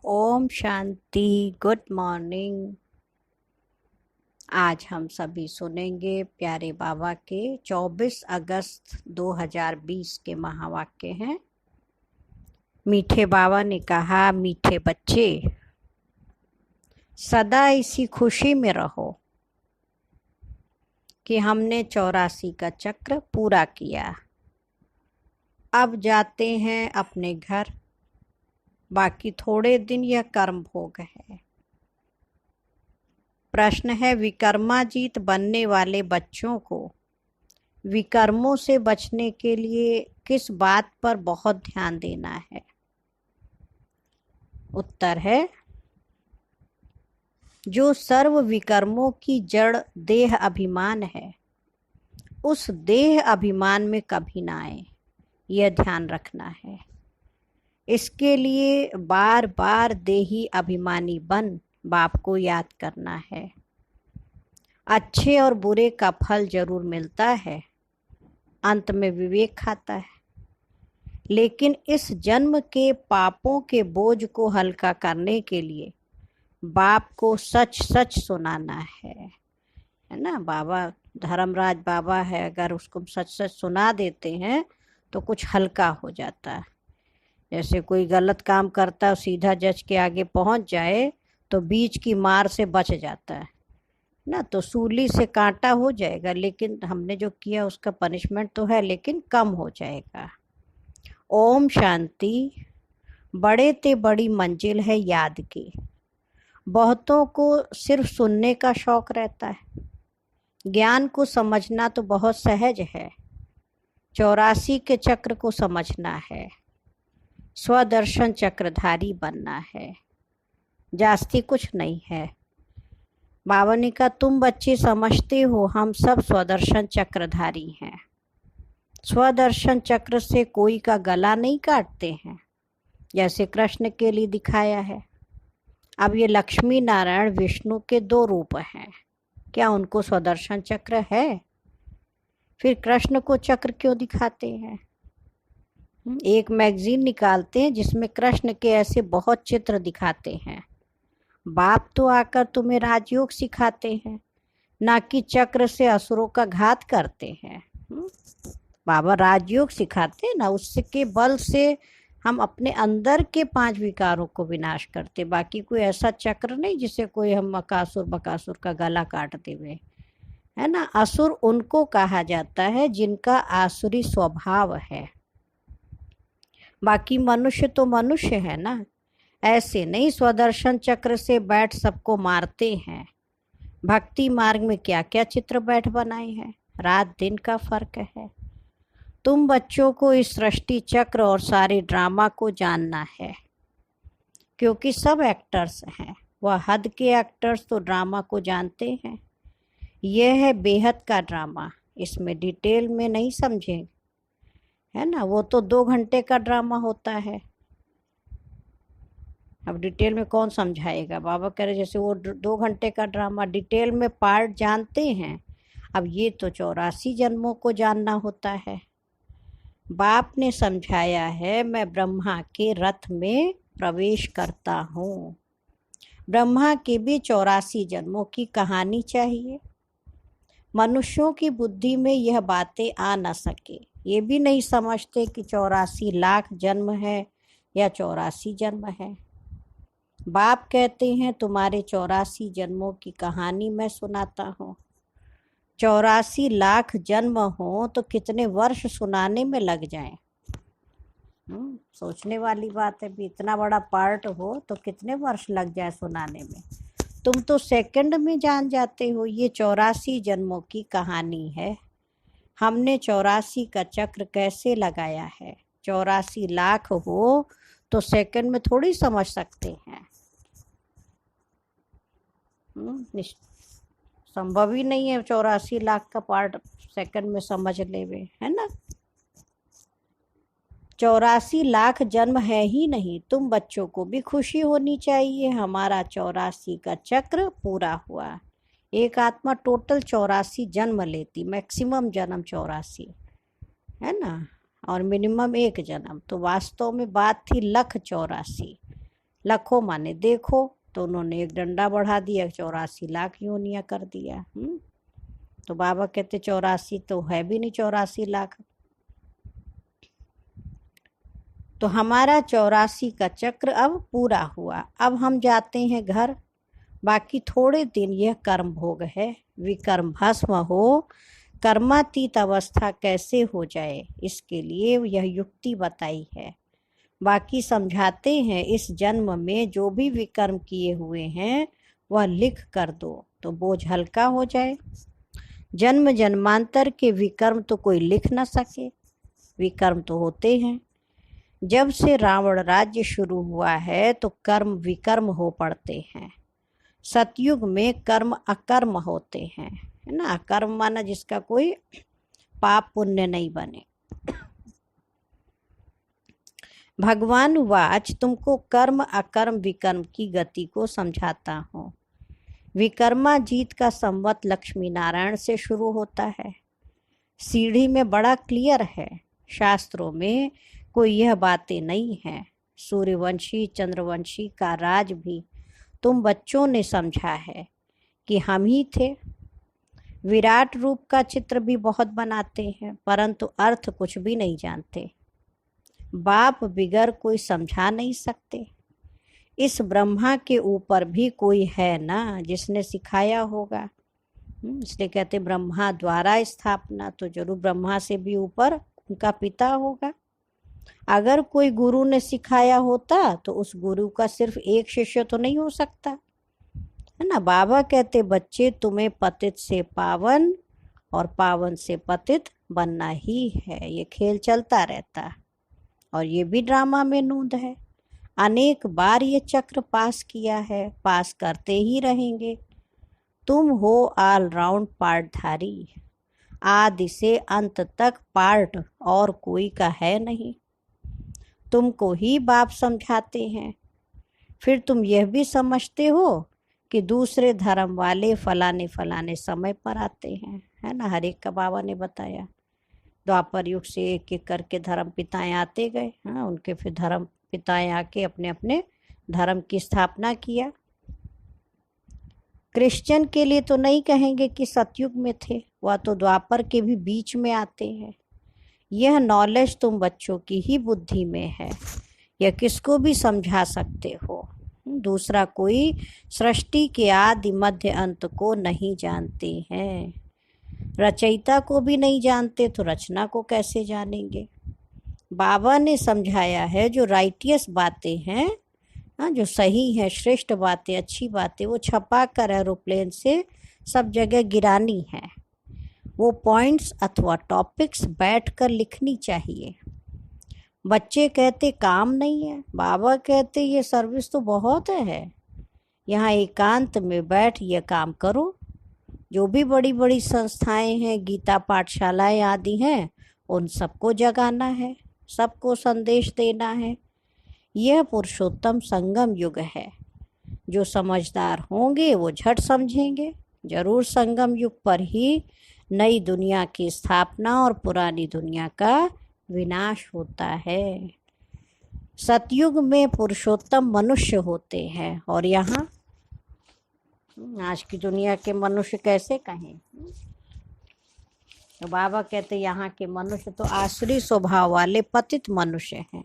Om Shanti. Good morning. आज हम सभी सुनेंगे प्यारे बाबा के 24 अगस्त 2020 के महावाक्य हैं। मीठे बाबा ने कहा, मीठे बच्चे सदा इसी खुशी में रहो कि हमने 84 का चक्र पूरा किया। अब जाते हैं अपने घर। बाकी थोड़े दिन यह कर्म भोग है। प्रश्न है, विकर्माजीत बनने वाले बच्चों को विकर्मों से बचने के लिए किस बात पर बहुत ध्यान देना है? उत्तर है, जो सर्व विकर्मों की जड़ देह अभिमान है, उस देह अभिमान में कभी ना आए, यह ध्यान रखना है। इसके लिए बार बार देही अभिमानी बन बाप को याद करना है। अच्छे और बुरे का फल जरूर मिलता है, अंत में विवेक खाता है, लेकिन इस जन्म के पापों के बोझ को हल्का करने के लिए बाप को सच सच सुनाना है ना। बाबा धर्मराज बाबा है, अगर उसको सच सच सुना देते हैं तो कुछ हल्का हो जाता है। जैसे कोई गलत काम करता है, सीधा जज के आगे पहुंच जाए तो बीच की मार से बच जाता है ना, तो सूली से कांटा हो जाएगा, लेकिन हमने जो किया उसका पनिशमेंट तो है, लेकिन कम हो जाएगा। ओम शांति। बड़े ते बड़ी मंजिल है याद की। बहुतों को सिर्फ सुनने का शौक रहता है, ज्ञान को समझना तो बहुत सहज है। 84 के चक्र को समझना है, स्वदर्शन चक्रधारी बनना है, जास्ती कुछ नहीं है। बाबा ने कहा, तुम बच्चे समझते हो हम सब स्वदर्शन चक्रधारी हैं। स्वदर्शन चक्र से कोई का गला नहीं काटते हैं, जैसे कृष्ण के लिए दिखाया है। अब ये लक्ष्मी नारायण विष्णु के 2 रूप हैं, क्या उनको स्वदर्शन चक्र है? फिर कृष्ण को चक्र क्यों दिखाते हैं? एक मैगजीन निकालते हैं जिसमें कृष्ण के ऐसे बहुत चित्र दिखाते हैं। बाप तो आकर तुम्हें राजयोग सिखाते हैं, ना कि चक्र से असुरों का घात करते हैं। बाबा राजयोग सिखाते हैं ना, उसके बल से हम अपने अंदर के 5 विकारों को विनाश करते। बाकी कोई ऐसा चक्र नहीं जिसे कोई हम अकासुर बकासुर का गला काटते हुए, है ना। असुर उनको कहा जाता है जिनका आसुरी स्वभाव है। बाकी मनुष्य तो मनुष्य है ना, ऐसे नहीं स्वदर्शन चक्र से बैठ सबको मारते हैं। भक्ति मार्ग में क्या क्या चित्र बैठ बनाए हैं, रात दिन का फर्क है। तुम बच्चों को इस सृष्टि चक्र और सारे ड्रामा को जानना है, क्योंकि सब एक्टर्स हैं। वह हद के एक्टर्स तो ड्रामा को जानते हैं। यह है बेहद का ड्रामा, इसमें डिटेल में नहीं समझेंगे, है ना। वो तो 2 घंटे का ड्रामा होता है, अब डिटेल में कौन समझाएगा। बाबा कह रहे जैसे वो 2 घंटे का ड्रामा, डिटेल में पार्ट जानते हैं। अब ये तो 84 जन्मों को जानना होता है। बाप ने समझाया है, मैं ब्रह्मा के रथ में प्रवेश करता हूँ। ब्रह्मा के भी 84 जन्मों की कहानी चाहिए। मनुष्यों की बुद्धि में यह बातें आ न सके, ये भी नहीं समझते कि 84 लाख जन्म है या 84 जन्म है। बाप कहते हैं, तुम्हारे 84 जन्मों की कहानी मैं सुनाता हूँ। 84 लाख जन्म हो तो कितने वर्ष सुनाने में लग जाएं। सोचने वाली बात है भी, इतना बड़ा पार्ट हो तो कितने वर्ष लग जाए सुनाने में। तुम तो सेकंड में जान जाते हो। ये 84 जन्मों की कहानी है। हमने 84 का चक्र कैसे लगाया है। 84 लाख हो तो सेकंड में थोड़ी समझ सकते हैं, संभव ही नहीं है 84 लाख का पार्ट सेकंड में समझ लेवे, है ना। 84 लाख जन्म है ही नहीं। तुम बच्चों को भी खुशी होनी चाहिए, हमारा 84 का चक्र पूरा हुआ। एक आत्मा टोटल 84 जन्म लेती, मैक्सिमम जन्म 84, है ना, और मिनिमम 1 जन्म। तो वास्तव में बात थी 1,84,000। लखो माने देखो, तो उन्होंने एक डंडा बढ़ा दिया, 84 लाख योनियां कर दिया। तो बाबा कहते 84 तो है भी नहीं, 84 लाख। तो हमारा 84 का चक्र अब पूरा हुआ। अब हम जाते हैं घर। बाकी थोड़े दिन यह कर्म भोग है, विकर्म भस्म हो, कर्मातीत अवस्था कैसे हो जाए, इसके लिए यह युक्ति बताई है। बाकी समझाते हैं, इस जन्म में जो भी विकर्म किए हुए हैं वह लिख कर दो तो बोझ हल्का हो जाए। जन्म जन्मांतर के विकर्म तो कोई लिख न सके, विकर्म तो होते हैं। जब से रावण राज्य शुरू हुआ है तो कर्म विकर्म हो पड़ते हैं। सतयुग में कर्म अकर्म होते हैं, है ना। अकर्म माना जिसका कोई पाप पुण्य नहीं बने। भगवान वाच तुमको कर्म अकर्म विकर्म की गति को समझाता हूँ। विकर्माजीत का संवत लक्ष्मी नारायण से शुरू होता है। सीढ़ी में बड़ा क्लियर है, शास्त्रों में कोई यह बातें नहीं है। सूर्यवंशी चंद्रवंशी का राज भी तुम बच्चों ने समझा है कि हम ही थे। विराट रूप का चित्र भी बहुत बनाते हैं, परंतु अर्थ कुछ भी नहीं जानते। बाप बिगर कोई समझा नहीं सकते। इस ब्रह्मा के ऊपर भी कोई है ना जिसने सिखाया होगा। इसलिए कहते ब्रह्मा द्वारा स्थापना, तो जरूर ब्रह्मा से भी ऊपर उनका पिता होगा। अगर कोई गुरु ने सिखाया होता तो उस गुरु का सिर्फ एक शिष्य तो नहीं हो सकता, है ना। बाबा कहते बच्चे तुम्हें पतित से पावन और पावन से पतित बनना ही है। ये खेल चलता रहता और ये भी ड्रामा में नूंद है। अनेक बार ये चक्र पास किया है, पास करते ही रहेंगे। तुम हो ऑलराउंड पार्टधारी, आदि से अंत तक पार्ट और कोई का है नहीं। तुमको ही बाप समझाते हैं, फिर तुम यह भी समझते हो कि दूसरे धर्म वाले फलाने फलाने समय पर आते हैं, है ना। हर एक का बाबा ने बताया। द्वापर युग से एक एक करके धर्म पिताएं आते गए, हाँ, उनके फिर धर्म पिताएं आके अपने अपने धर्म की स्थापना किया। क्रिश्चियन के लिए तो नहीं कहेंगे कि सतयुग में थे, वह तो द्वापर के भी बीच में आते हैं। यह नॉलेज तुम बच्चों की ही बुद्धि में है, यह किसको भी समझा सकते हो। दूसरा कोई सृष्टि के आदि मध्य अंत को नहीं जानते हैं। रचयिता को भी नहीं जानते तो रचना को कैसे जानेंगे। बाबा ने समझाया है जो राइटियस बातें हैं, हाँ, जो सही है, श्रेष्ठ बातें, अच्छी बातें, वो छपा कर एरोप्लेन से सब जगह गिरानी है। वो पॉइंट्स अथवा टॉपिक्स बैठकर लिखनी चाहिए। बच्चे कहते काम नहीं है, बाबा कहते ये सर्विस तो बहुत है। यहाँ एकांत में बैठ ये काम करो। जो भी बड़ी बड़ी संस्थाएं हैं, गीता पाठशालाएं आदि हैं, उन सबको जगाना है, सबको संदेश देना है। यह पुरुषोत्तम संगम युग है। जो समझदार होंगे वो झट समझेंगे। जरूर संगम युग पर ही नई दुनिया की स्थापना और पुरानी दुनिया का विनाश होता है। सतयुग में पुरुषोत्तम मनुष्य होते हैं और यहाँ आज की दुनिया के मनुष्य कैसे कहें। तो बाबा कहते यहाँ के मनुष्य तो आसुरी स्वभाव वाले पतित मनुष्य हैं।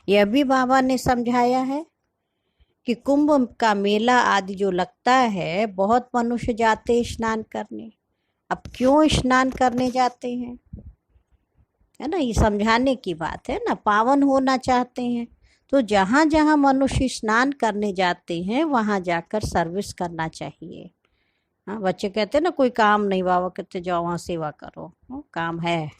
यह भी बाबा ने समझाया है कि कुंभ का मेला आदि जो लगता है, बहुत मनुष्य जाते स्नान करने। अब क्यों स्नान करने जाते हैं, है ना, ये समझाने की बात है ना। पावन होना चाहते हैं तो जहाँ जहाँ मनुष्य स्नान करने जाते हैं वहाँ जाकर सर्विस करना चाहिए। हाँ, बच्चे कहते हैं ना कोई काम नहीं, बाबा कहते जाओ वहाँ सेवा करो, काम है।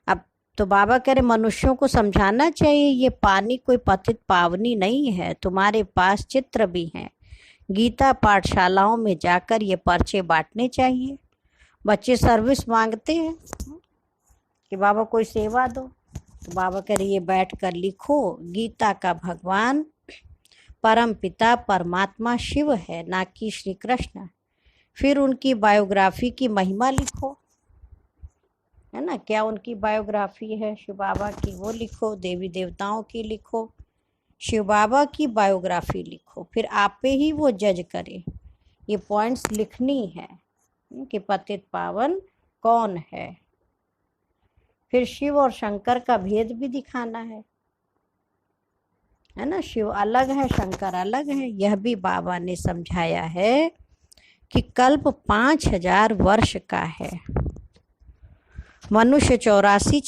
अब तो बाबा कह रहे मनुष्यों को समझाना चाहिए ये पानी कोई पतित पावनी नहीं है। तुम्हारे पास चित्र भी हैं, गीता पाठशालाओं में जाकर ये पर्चे बांटने चाहिए। बच्चे सर्विस मांगते हैं कि बाबा कोई सेवा दो, तो बाबा कह रहे ये बैठ कर लिखो, गीता का भगवान परम पिता परमात्मा शिव है, ना कि श्री कृष्ण। फिर उनकी बायोग्राफी की महिमा लिखो। है ना। क्या उनकी बायोग्राफी है शिव बाबा की, वो लिखो। देवी देवताओं की लिखो, शिव बाबा की बायोग्राफी लिखो, फिर आप पे ही वो जज करे। ये पॉइंट्स लिखनी है कि पतित पावन कौन है। फिर शिव और शंकर का भेद भी दिखाना है ना। शिव अलग है, शंकर अलग है। यह भी बाबा ने समझाया है कि कल्प 5000 वर्ष का है। मनुष्य 84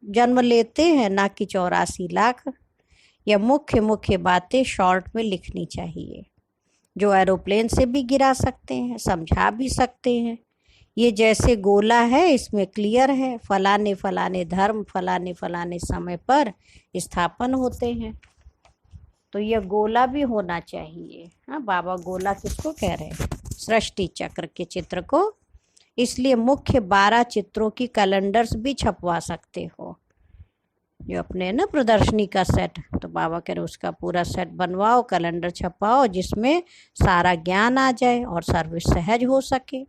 जन्म लेते हैं, ना कि 84 लाख। यह मुख्य मुख्य बातें शॉर्ट में लिखनी चाहिए, जो एरोप्लेन से भी गिरा सकते हैं, समझा भी सकते हैं। ये जैसे गोला है, इसमें क्लियर है फलाने फलाने धर्म फलाने फलाने समय पर स्थापन होते हैं। तो यह गोला भी होना चाहिए। हाँ, बाबा गोला किसको कह रहे हैं? सृष्टि चक्र के चित्र को। इसलिए मुख्य 12 चित्रों की कैलेंडर्स भी छपवा सकते हो, जो अपने ना प्रदर्शनी का सेट। तो बाबा कह रहे उसका पूरा सेट बनवाओ, कैलेंडर छपाओ, जिसमें सारा ज्ञान आ जाए और सर्विस सहज हो सके।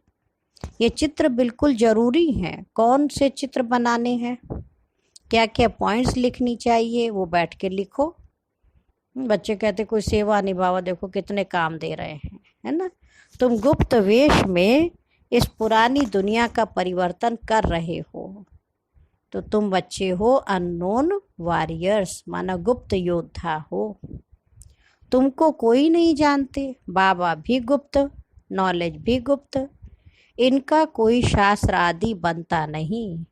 ये चित्र बिल्कुल जरूरी हैं। कौन से चित्र बनाने हैं, क्या क्या पॉइंट्स लिखनी चाहिए, वो बैठ के लिखो। बच्चे कहते कोई सेवा नहीं बाबा, देखो कितने काम दे रहे हैं, है ना। तुम गुप्त वेश में इस पुरानी दुनिया का परिवर्तन कर रहे हो, तो तुम बच्चे हो अननोन वॉरियर्स, माना गुप्त योद्धा हो। तुमको कोई नहीं जानते, बाबा भी गुप्त, नॉलेज भी गुप्त। इनका कोई शास्त्र आदि बनता नहीं।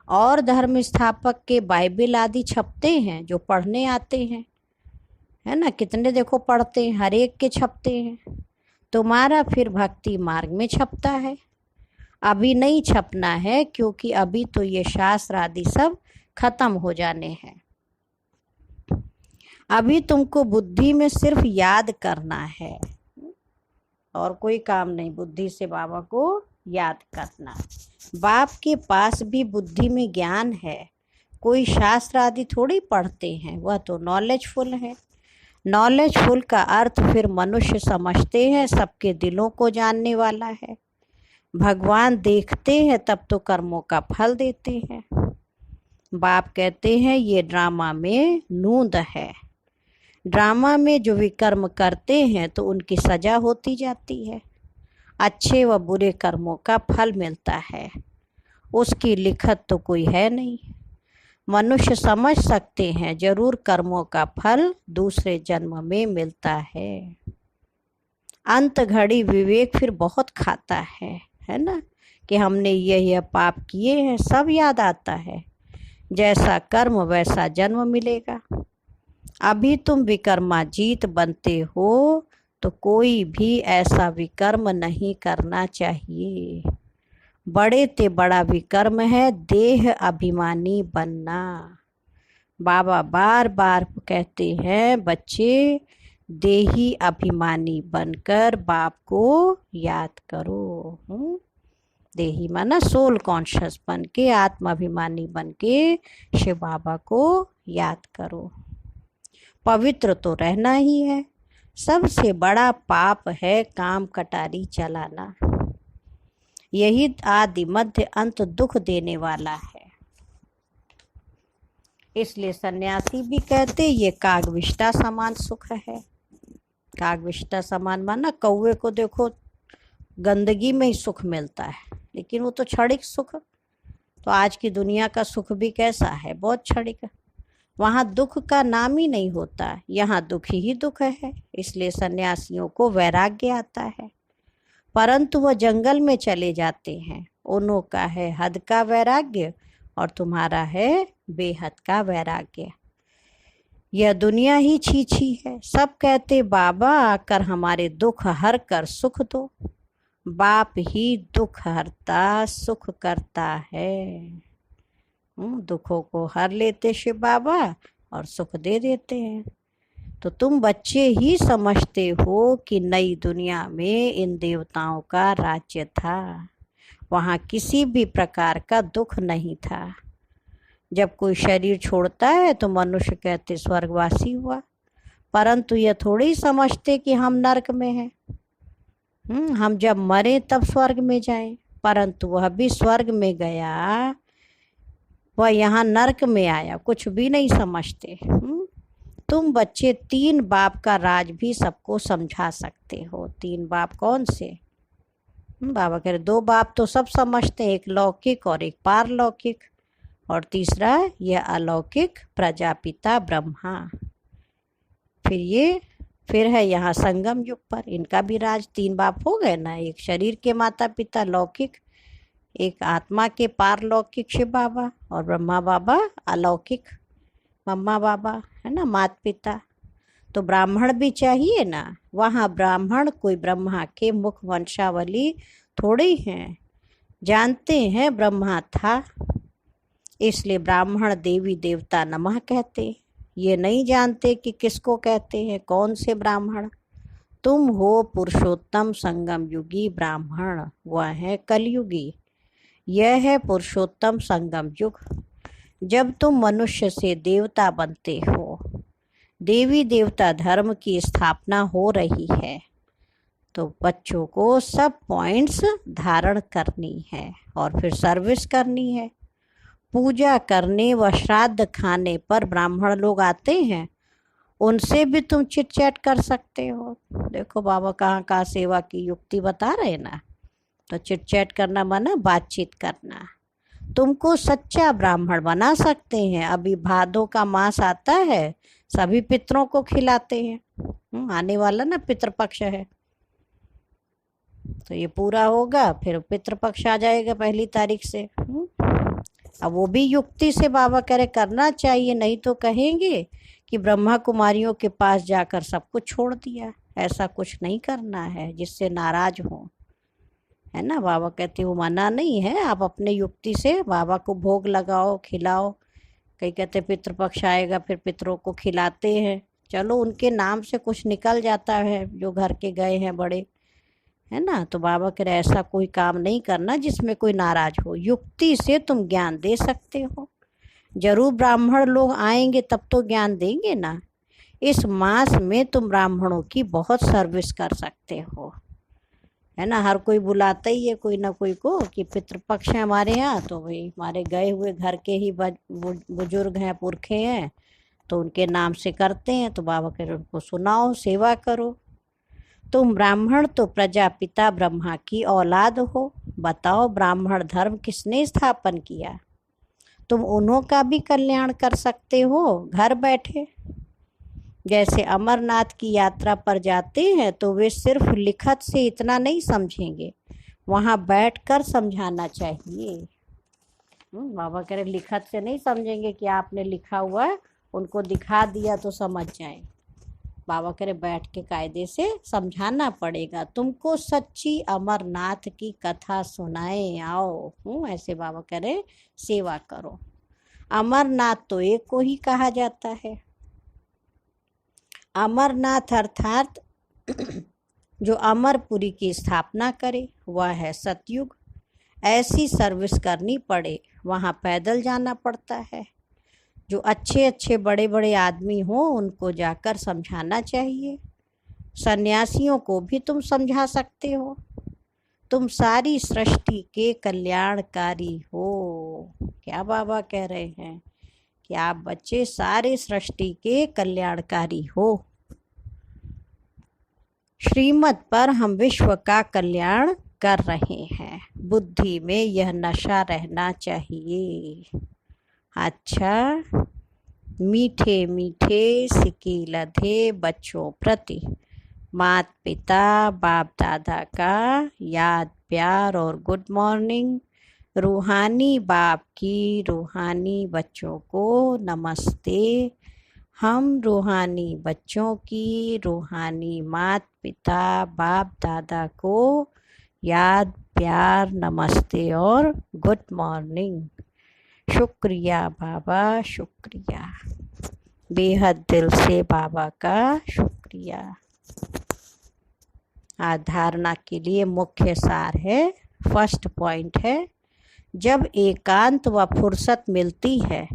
और धर्म स्थापक के बाइबल आदि छपते हैं, जो पढ़ने आते हैं, है ना। कितने देखो पढ़ते हैं, हर एक के छपते हैं। तुम्हारा फिर भक्ति मार्ग में छपता है। अभी नहीं छपना है, क्योंकि अभी तो ये शास्त्र आदि सब खत्म हो जाने हैं। अभी तुमको बुद्धि में सिर्फ याद करना है, और कोई काम नहीं, बुद्धि से बाबा को याद करना। बाप के पास भी बुद्धि में ज्ञान है, कोई शास्त्र आदि थोड़ी पढ़ते हैं, वह तो नॉलेजफुल है। नॉलेजफुल का अर्थ फिर मनुष्य समझते हैं सबके दिलों को जानने वाला है। भगवान देखते हैं तब तो कर्मों का फल देते हैं। बाप कहते हैं ये ड्रामा में नूंद है। ड्रामा में जो विकर्म करते हैं तो उनकी सजा होती जाती है। अच्छे व बुरे कर्मों का फल मिलता है, उसकी लिखत तो कोई है नहीं। मनुष्य समझ सकते हैं जरूर कर्मों का फल दूसरे जन्म में मिलता है। अंत घड़ी विवेक फिर बहुत खाता है ना, कि हमने यह पाप किए हैं, सब याद आता है। जैसा कर्म वैसा जन्म मिलेगा। अभी तुम विकर्माजीत बनते हो, तो कोई भी ऐसा विकर्म नहीं करना चाहिए। बड़े ते बड़ा विकर्म है देह अभिमानी बनना। बाबा बार बार कहते हैं बच्चे, देही अभिमानी बनकर बाप को याद करो। देही माना सोल कॉन्शियस बन के, आत्माभिमानी बन के शिव बाबा को याद करो। पवित्र तो रहना ही है। सबसे बड़ा पाप है काम कटारी चलाना। यही आदि मध्य अंत दुख देने वाला है। इसलिए सन्यासी भी कहते ये कागविष्टा समान सुख है। कागविष्टा समान माना कौवे को देखो गंदगी में ही सुख मिलता है, लेकिन वो तो क्षणिक सुख। तो आज की दुनिया का सुख भी कैसा है, बहुत क्षणिक। वहाँ दुख का नाम ही नहीं होता, यहाँ दुख ही दुख है। इसलिए सन्यासियों को वैराग्य आता है, परंतु वह जंगल में चले जाते हैं। उन्हों का है हद का वैराग्य और तुम्हारा है बेहद का वैराग्य। यह दुनिया ही छीछी है। सब कहते बाबा आकर हमारे दुख हर कर सुख दो। बाप ही दुख हरता सुख करता है। दुखों को हर लेते शिव बाबा और सुख दे देते हैं। तो तुम बच्चे ही समझते हो कि नई दुनिया में इन देवताओं का राज्य था। वहाँ किसी भी प्रकार का दुख नहीं था। जब कोई शरीर छोड़ता है तो मनुष्य कहते स्वर्गवासी हुआ, परंतु यह थोड़ी समझते कि हम नरक में हैं। हम जब मरे तब स्वर्ग में जाएं, परंतु वह भी स्वर्ग में गया वह यहाँ नरक में आया, कुछ भी नहीं समझते। तुम बच्चे 3 बाप का राज भी सबको समझा सकते हो। 3 बाप कौन से? बाबा कह रहे 2 बाप तो सब समझते हैं, एक लौकिक और एक पारलौकिक, और तीसरा यह अलौकिक प्रजापिता ब्रह्मा। फिर है यहाँ संगम युग पर, इनका भी राज 3 बाप हो गए ना, एक शरीर के माता पिता लौकिक, एक आत्मा के पारलौकिक शिव बाबा, और ब्रह्मा बाबा अलौकिक मम्मा बाबा, है ना, माता पिता। तो ब्राह्मण भी चाहिए ना, वहाँ ब्राह्मण कोई ब्रह्मा के मुख वंशावली थोड़ी हैं, जानते हैं ब्रह्मा था, इसलिए ब्राह्मण देवी देवता नमः कहते। ये नहीं जानते कि किसको कहते हैं, कौन से ब्राह्मण। तुम हो पुरुषोत्तम संगम युगी ब्राह्मण, वह है कलयुगी। यह है पुरुषोत्तम संगम युग, जब तुम मनुष्य से देवता बनते हो, देवी देवता धर्म की स्थापना हो रही है। तो बच्चों को सब पॉइंट्स धारण करनी है और फिर सर्विस करनी है। पूजा करने व श्राद्ध खाने पर ब्राह्मण लोग आते हैं, उनसे भी तुम चिट चैट कर सकते हो। देखो बाबा कहाँ कहाँ सेवा की युक्ति बता रहे ना। तो चिट चैट करना माना बातचीत करना। तुमको सच्चा ब्राह्मण बना सकते हैं। अभी भादों का मास आता है, सभी पितरों को खिलाते हैं। आने वाला ना पितृपक्ष है, तो ये पूरा होगा, फिर पितृपक्ष आ जाएगा 1 तारीख से। अब वो भी युक्ति से बाबा कह रहे करना चाहिए, नहीं तो कहेंगे कि ब्रह्मा कुमारियों के पास जाकर सब कुछ छोड़ दिया। ऐसा कुछ नहीं करना है जिससे नाराज हो, है ना। बाबा कहते वो मना नहीं है, आप अपने युक्ति से बाबा को भोग लगाओ, खिलाओ। कई कहते पितृपक्ष आएगा फिर पितरों को खिलाते हैं, चलो उनके नाम से कुछ निकल जाता है जो घर के गए हैं बड़े, है ना। तो बाबा कह रहे ऐसा कोई काम नहीं करना जिसमें कोई नाराज हो। युक्ति से तुम ज्ञान दे सकते हो। जरूर ब्राह्मण लोग आएंगे तब तो ज्ञान देंगे ना। इस मास में तुम ब्राह्मणों की बहुत सर्विस कर सकते हो, है ना। हर कोई बुलाता ही है कोई ना कोई को कि पितृपक्ष है हमारे यहाँ, तो भाई हमारे गए हुए घर के ही बुजुर्ग हैं, पुरखे हैं, तो उनके नाम से करते हैं। तो बाबा कह रहे उनको सुनाओ, सेवा करो। तुम ब्राह्मण तो प्रजापिता ब्रह्मा की औलाद हो। बताओ ब्राह्मण धर्म किसने स्थापन किया? तुम उन्हों का भी कल्याण कर सकते हो घर बैठे। जैसे अमरनाथ की यात्रा पर जाते हैं तो वे सिर्फ लिखत से इतना नहीं समझेंगे, वहाँ बैठकर समझाना चाहिए। बाबा कह रहे लिखत से नहीं समझेंगे कि आपने लिखा हुआ है, उनको दिखा दिया तो समझ जाए। बाबा कह रहे बैठ के कायदे से समझाना पड़ेगा। तुमको सच्ची अमरनाथ की कथा सुनाए आओ। ऐसे बाबा कह रहे सेवा करो। अमरनाथ तो एक को ही कहा जाता है। अमरनाथ अर्थात जो अमरपुरी की स्थापना करे, वह है सतयुग। ऐसी सर्विस करनी पड़े, वहाँ पैदल जाना पड़ता है। जो अच्छे अच्छे बड़े बड़े आदमी हों उनको जाकर समझाना चाहिए। सन्यासियों को भी तुम समझा सकते हो। तुम सारी सृष्टि के कल्याणकारी हो। क्या बाबा कह रहे हैं कि आप बच्चे सारे सृष्टि के कल्याणकारी हो। श्रीमत पर हम विश्व का कल्याण कर रहे हैं। बुद्धि में यह नशा रहना चाहिए। अच्छा, मीठे मीठे सिक्के लधे बच्चों प्रति माता पिता बाप दादा का याद प्यार और गुड मॉर्निंग। रूहानी बाप की रूहानी बच्चों को नमस्ते। हम रूहानी बच्चों की रूहानी माता पिता बाप दादा को याद प्यार नमस्ते और गुड मॉर्निंग। शुक्रिया बाबा, शुक्रिया, बेहद दिल से बाबा का शुक्रिया। आज धारणा के लिए मुख्य सार है, फर्स्ट पॉइंट है, जब एकांत व फुर्सत मिलती है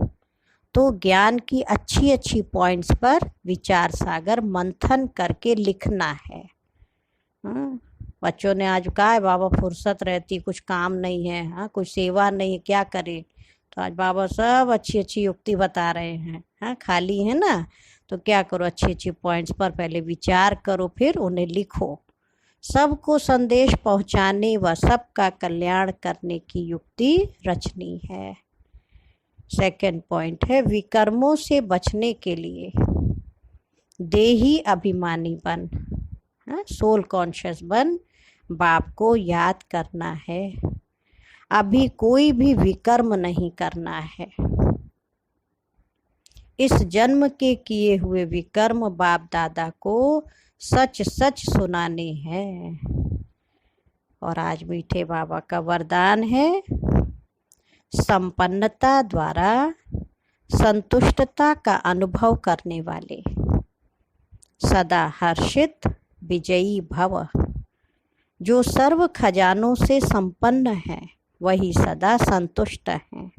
तो ज्ञान की अच्छी अच्छी पॉइंट्स पर विचार सागर मंथन करके लिखना है। बच्चों ने आज कहा है बाबा फुर्सत रहती, कुछ काम नहीं है, कुछ सेवा नहीं है, क्या करें? तो आज बाबा सब अच्छी अच्छी युक्ति बता रहे हैं। हाँ, खाली है ना, तो क्या करो, अच्छी अच्छी पॉइंट्स पर पहले विचार करो, फिर उन्हें लिखो। सबको संदेश पहुंचाने व सबका कल्याण करने की युक्ति रचनी है। सेकंड पॉइंट है, विकर्मों से बचने के लिए देही अभिमानी बन, सोल कॉन्शियस बन बाप को याद करना है। अभी कोई भी विकर्म नहीं करना है। इस जन्म के किए हुए विकर्म बाप दादा को सच सच सुनाने हैं। और आज मीठे बाबा का वरदान है, संपन्नता द्वारा संतुष्टता का अनुभव करने वाले सदा हर्षित विजयी भव। जो सर्व खजानों से संपन्न है वही सदा संतुष्ट है।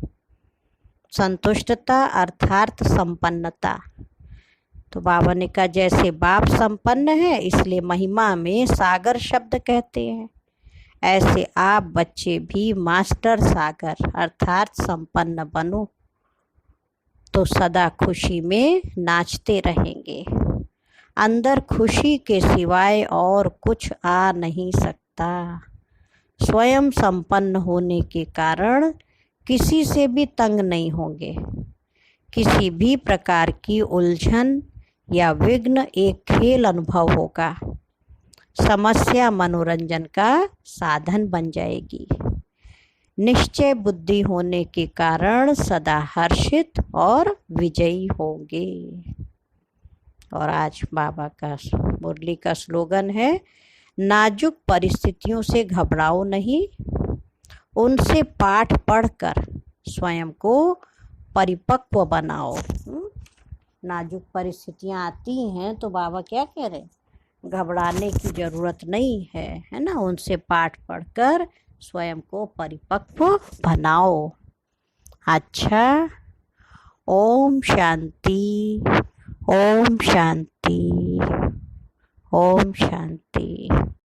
संतुष्टता अर्थात संपन्नता। तो बाबा ने कहा जैसे बाप संपन्न है इसलिए महिमा में सागर शब्द कहते हैं, ऐसे आप बच्चे भी मास्टर सागर अर्थात संपन्न बनो, तो सदा खुशी में नाचते रहेंगे। अंदर खुशी के सिवाय और कुछ आ नहीं सकता। स्वयं संपन्न होने के कारण किसी से भी तंग नहीं होंगे। किसी भी प्रकार की उलझन या विघ्न एक खेल अनुभव होगा। समस्या मनोरंजन का साधन बन जाएगी। निश्चय बुद्धि होने के कारण सदा हर्षित और विजयी होंगे। और आज बाबा का मुरली का स्लोगन है, नाजुक परिस्थितियों से घबराओ नहीं, उनसे पाठ पढ़कर स्वयं को परिपक्व बनाओ। नाजुक परिस्थितियां आती हैं तो बाबा क्या कह रहे हैं, घबराने की जरूरत नहीं है, है ना। उनसे पाठ पढ़कर स्वयं को परिपक्व बनाओ। अच्छा, ओम शांति, ओम शांति, ओम शांति।